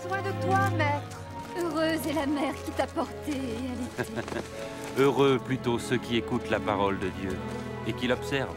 besoin de toi, maître. Heureuse est la mère qui t'a porté et allaitée. Heureux plutôt ceux qui écoutent la parole de Dieu et qui l'observent.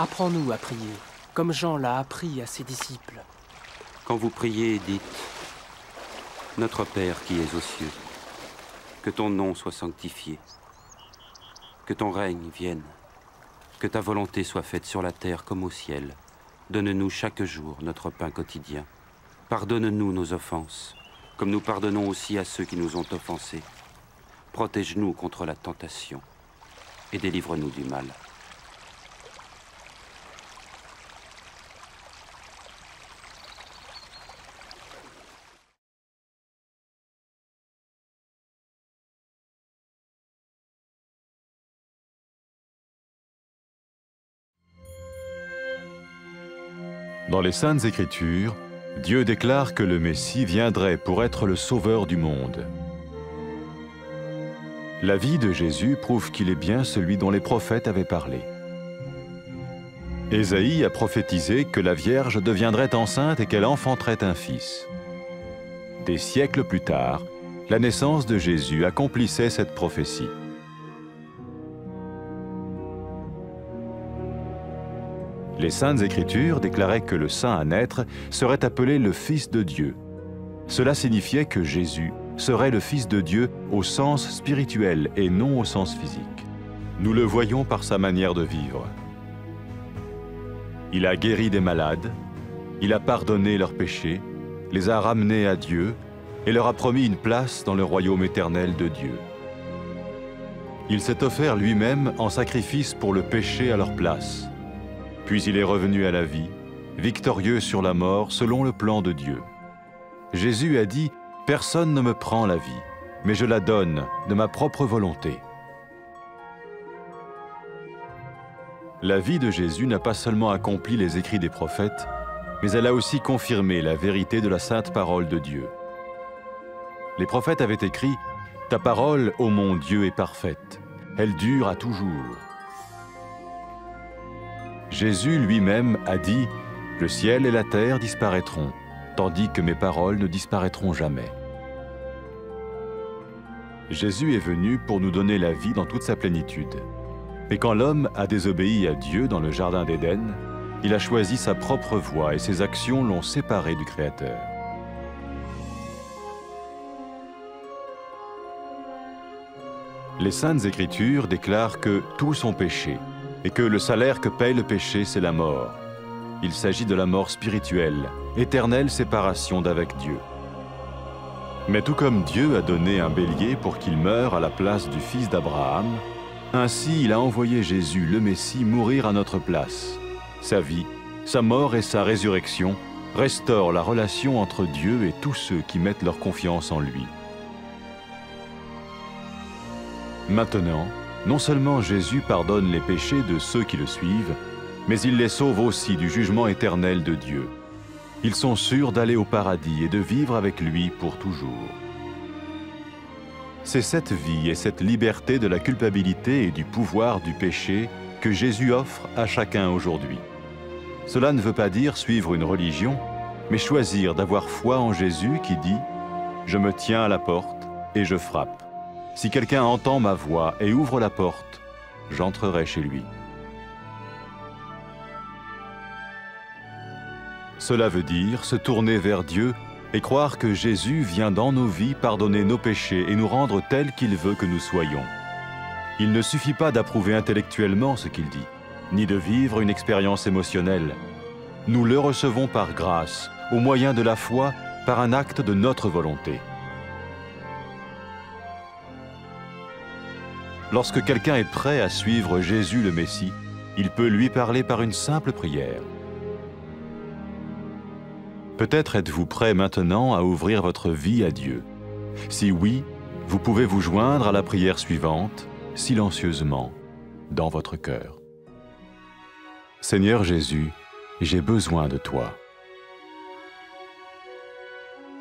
Apprends-nous à prier, comme Jean l'a appris à ses disciples. Quand vous priez, dites « Notre Père qui es aux cieux, que ton nom soit sanctifié, que ton règne vienne, que ta volonté soit faite sur la terre comme au ciel. Donne-nous chaque jour notre pain quotidien. Pardonne-nous nos offenses, comme nous pardonnons aussi à ceux qui nous ont offensés. Protège-nous contre la tentation et délivre-nous du mal. » Dans les Saintes Écritures, Dieu déclare que le Messie viendrait pour être le sauveur du monde. La vie de Jésus prouve qu'il est bien celui dont les prophètes avaient parlé. Ésaïe a prophétisé que la Vierge deviendrait enceinte et qu'elle enfanterait un fils. Des siècles plus tard, la naissance de Jésus accomplissait cette prophétie. Les Saintes Écritures déclaraient que le saint à naître serait appelé le Fils de Dieu. Cela signifiait que Jésus serait le Fils de Dieu au sens spirituel et non au sens physique. Nous le voyons par sa manière de vivre. Il a guéri des malades, il a pardonné leurs péchés, les a ramenés à Dieu et leur a promis une place dans le royaume éternel de Dieu. Il s'est offert lui-même en sacrifice pour le péché à leur place. Puis il est revenu à la vie, victorieux sur la mort selon le plan de Dieu. Jésus a dit « Personne ne me prend la vie, mais je la donne de ma propre volonté. » La vie de Jésus n'a pas seulement accompli les écrits des prophètes, mais elle a aussi confirmé la vérité de la sainte parole de Dieu. Les prophètes avaient écrit « Ta parole, ô mon Dieu, est parfaite, elle dure à toujours. » Jésus lui-même a dit « Le ciel et la terre disparaîtront, tandis que mes paroles ne disparaîtront jamais. » Jésus est venu pour nous donner la vie dans toute sa plénitude. Et quand l'homme a désobéi à Dieu dans le jardin d'Éden, il a choisi sa propre voie et ses actions l'ont séparé du Créateur. Les Saintes Écritures déclarent que tous ont péché et que le salaire que paye le péché, c'est la mort. Il s'agit de la mort spirituelle, éternelle séparation d'avec Dieu. Mais tout comme Dieu a donné un bélier pour qu'il meure à la place du fils d'Abraham, ainsi il a envoyé Jésus, le Messie, mourir à notre place. Sa vie, sa mort et sa résurrection restaurent la relation entre Dieu et tous ceux qui mettent leur confiance en lui. Maintenant, non seulement Jésus pardonne les péchés de ceux qui le suivent, mais il les sauve aussi du jugement éternel de Dieu. Ils sont sûrs d'aller au paradis et de vivre avec lui pour toujours. C'est cette vie et cette liberté de la culpabilité et du pouvoir du péché que Jésus offre à chacun aujourd'hui. Cela ne veut pas dire suivre une religion, mais choisir d'avoir foi en Jésus qui dit « Je me tiens à la porte et je frappe. Si quelqu'un entend ma voix et ouvre la porte, j'entrerai chez lui. » Cela veut dire se tourner vers Dieu et croire que Jésus vient dans nos vies pardonner nos péchés et nous rendre tels qu'il veut que nous soyons. Il ne suffit pas d'approuver intellectuellement ce qu'il dit, ni de vivre une expérience émotionnelle. Nous le recevons par grâce, au moyen de la foi, par un acte de notre volonté. Lorsque quelqu'un est prêt à suivre Jésus le Messie, il peut lui parler par une simple prière. Peut-être êtes-vous prêt maintenant à ouvrir votre vie à Dieu. Si oui, vous pouvez vous joindre à la prière suivante, silencieusement. dans votre cœur. Seigneur Jésus, j'ai besoin de toi.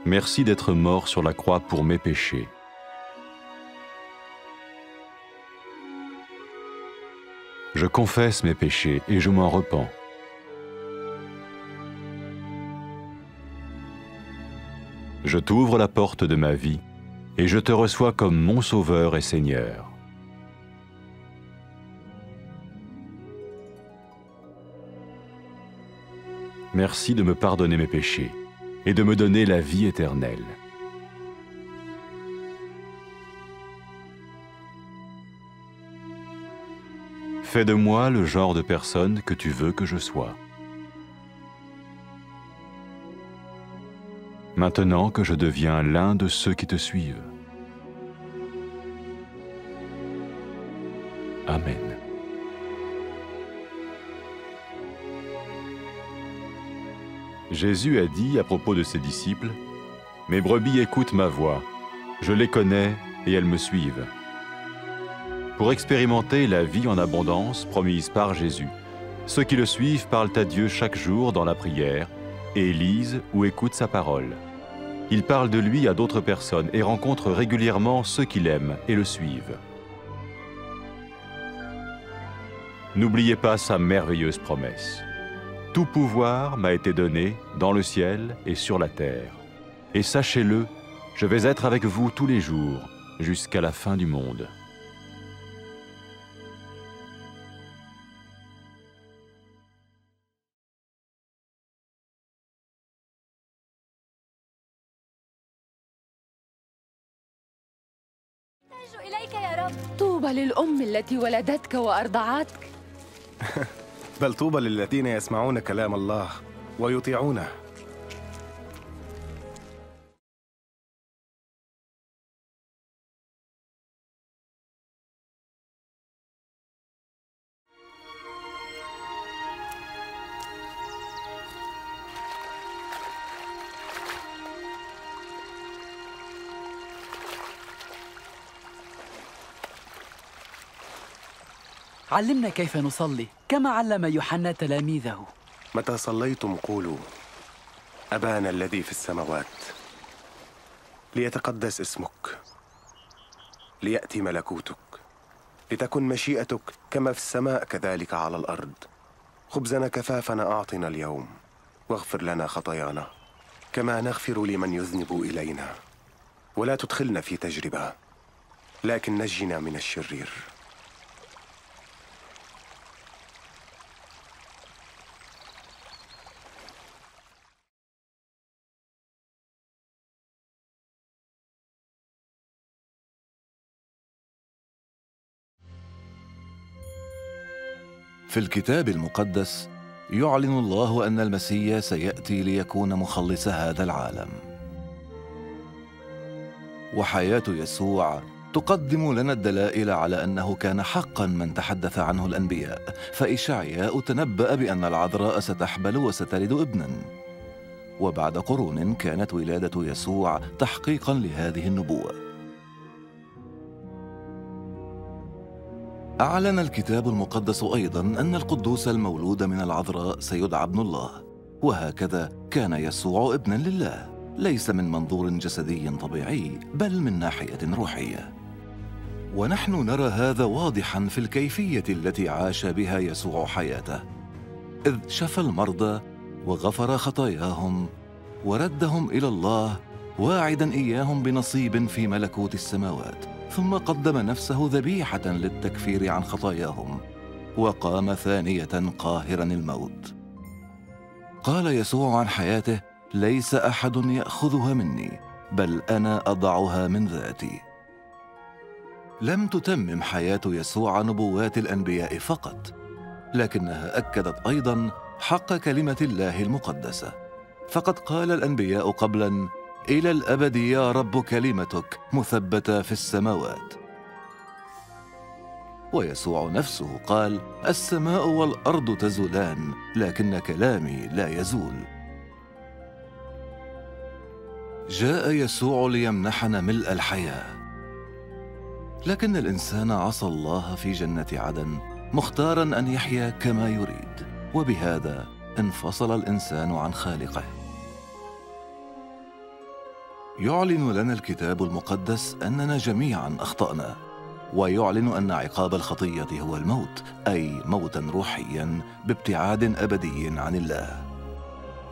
Merci d'être mort sur la croix pour mes péchés. Je confesse mes péchés et je m'en repens. Je t'ouvre la porte de ma vie et je te reçois comme mon Sauveur et Seigneur. Merci de me pardonner mes péchés et de me donner la vie éternelle. Fais de moi le genre de personne que tu veux que je sois. Maintenant que je deviens l'un de ceux qui te suivent. Amen. Jésus a dit à propos de ses disciples, « Mes brebis écoutent ma voix, je les connais et elles me suivent. » Pour expérimenter la vie en abondance promise par Jésus, ceux qui le suivent parlent à Dieu chaque jour dans la prière et lisent ou écoutent sa parole. Ils parlent de lui à d'autres personnes et rencontrent régulièrement ceux qui l'aiment et le suivent. N'oubliez pas sa merveilleuse promesse. Tout pouvoir m'a été donné dans le ciel et sur la terre. Et sachez-le, je vais être avec vous tous les jours, jusqu'à la fin du monde. طوبى للأم التي ولدتك وأرضعتك. بل طوبى للذين يسمعون كلام الله ويطيعونه. علمنا كيف نصلي كما علم يوحنا تلاميذه. متى صليتم قولوا: أبانا الذي في السماوات، ليتقدس اسمك، ليأتي ملكوتك، لتكن مشيئتك كما في السماء كذلك على الأرض. خبزنا كفافنا أعطنا اليوم، واغفر لنا خطايانا كما نغفر لمن يذنب إلينا، ولا تدخلنا في تجربة لكن نجنا من الشرير. في الكتاب المقدس يعلن الله أن المسيح سيأتي ليكون مخلص هذا العالم. وحياة يسوع تقدم لنا الدلائل على أنه كان حقاً من تحدث عنه الأنبياء، فإشعياء تنبأ بأن العذراء ستحبل وستلد ابناً. وبعد قرون كانت ولادة يسوع تحقيقاً لهذه النبوة. أعلن الكتاب المقدس أيضاً أن القدوس المولود من العذراء سيدعى ابن الله، وهكذا كان يسوع ابناً لله، ليس من منظور جسدي طبيعي بل من ناحية روحية. ونحن نرى هذا واضحاً في الكيفية التي عاش بها يسوع حياته، إذ شفى المرضى وغفر خطاياهم وردهم إلى الله، واعداً إياهم بنصيب في ملكوت السماوات، ثم قدم نفسه ذبيحة للتكفير عن خطاياهم، وقام ثانية قاهراً الموت. قال يسوع عن حياته: ليس أحد يأخذها مني، بل أنا أضعها من ذاتي. لم تتمم حياة يسوع نبوات الأنبياء فقط، لكنها أكدت أيضاً حق كلمة الله المقدسة، فقد قال الأنبياء قبلاً: إلى الأبد يا رب كلمتك مثبتة في السماوات. ويسوع نفسه قال: السماء والأرض تزولان لكن كلامي لا يزول. جاء يسوع ليمنحنا ملء الحياة، لكن الإنسان عصى الله في جنة عدن مختاراً أن يحيا كما يريد، وبهذا انفصل الإنسان عن خالقه. يعلن لنا الكتاب المقدس أننا جميعاً أخطأنا، ويعلن أن عقاب الخطية هو الموت، أي موتاً روحياً بابتعاد أبدي عن الله.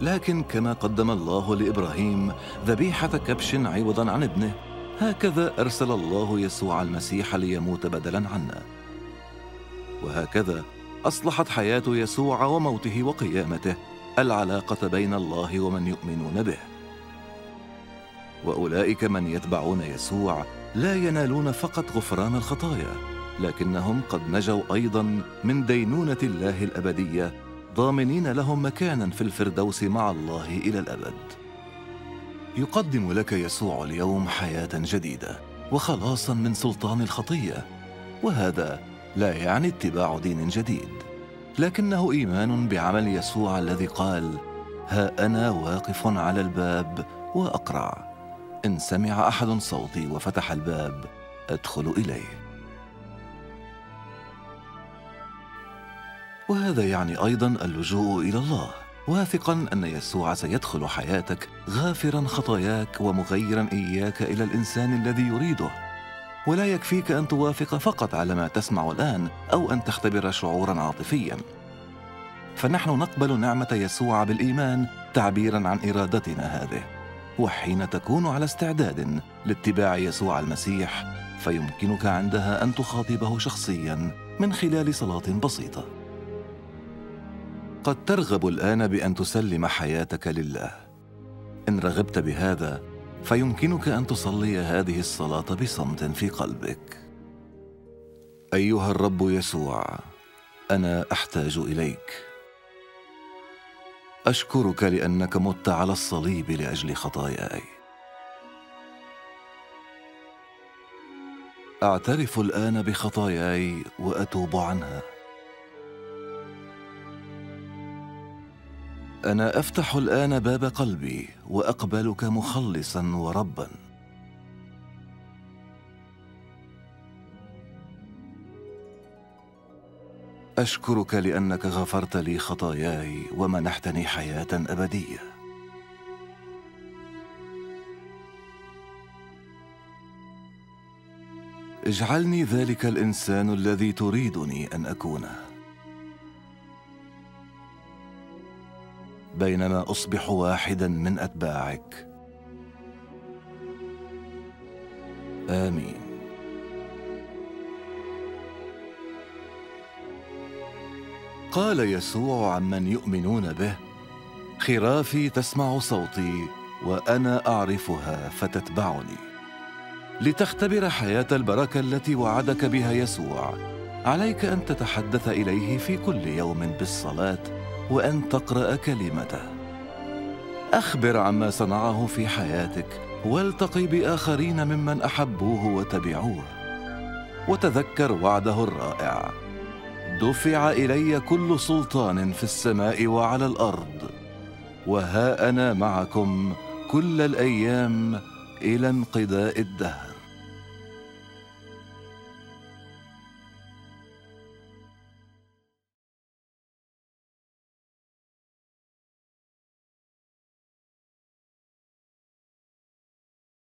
لكن كما قدم الله لإبراهيم ذبيحة كبش عوضاً عن ابنه، هكذا أرسل الله يسوع المسيح ليموت بدلاً عنا. وهكذا أصلحت حياة يسوع وموته وقيامته العلاقة بين الله ومن يؤمنون به. وأولئك من يتبعون يسوع لا ينالون فقط غفران الخطايا، لكنهم قد نجوا أيضاً من دينونة الله الأبدية، ضامنين لهم مكاناً في الفردوس مع الله إلى الأبد. يقدم لك يسوع اليوم حياة جديدة وخلاصاً من سلطان الخطية، وهذا لا يعني اتباع دين جديد، لكنه إيمان بعمل يسوع الذي قال: ها أنا واقف على الباب وأقرع، إن سمع أحد صوتي وفتح الباب أدخل إليه. وهذا يعني أيضاً اللجوء إلى الله، واثقاً أن يسوع سيدخل حياتك غافراً خطاياك ومغيراً إياك إلى الإنسان الذي يريده. ولا يكفيك أن توافق فقط على ما تسمع الآن أو أن تختبر شعوراً عاطفياً، فنحن نقبل نعمة يسوع بالإيمان تعبيراً عن إرادتنا هذه. وحين تكون على استعداد لاتباع يسوع المسيح، فيمكنك عندها أن تخاطبه شخصياً من خلال صلاة بسيطة. قد ترغب الآن بأن تسلم حياتك لله. إن رغبت بهذا، فيمكنك أن تصلي هذه الصلاة بصمت في قلبك. أيها الرب يسوع، أنا أحتاج إليك. أشكرك لأنك مت على الصليب لأجل خطاياي. أعترف الآن بخطاياي وأتوب عنها. أنا أفتح الآن باب قلبي وأقبلك مخلصاً ورباً. أشكرك لأنك غفرت لي خطاياي ومنحتني حياة أبدية. اجعلني ذلك الإنسان الذي تريدني أن أكونه، بينما أصبح واحداً من أتباعك. آمين. قال يسوع عمن يؤمنون به: خرافي تسمع صوتي وأنا أعرفها فتتبعني. لتختبر حياة البركة التي وعدك بها يسوع، عليك أن تتحدث إليه في كل يوم بالصلاة وأن تقرأ كلمته. أخبر عما صنعه في حياتك، والتقي بآخرين ممن أحبوه وتبعوه، وتذكر وعده الرائع: دفع إلي كل سلطان في السماء وعلى الأرض، وها أنا معكم كل الأيام إلى انقضاء الدهر.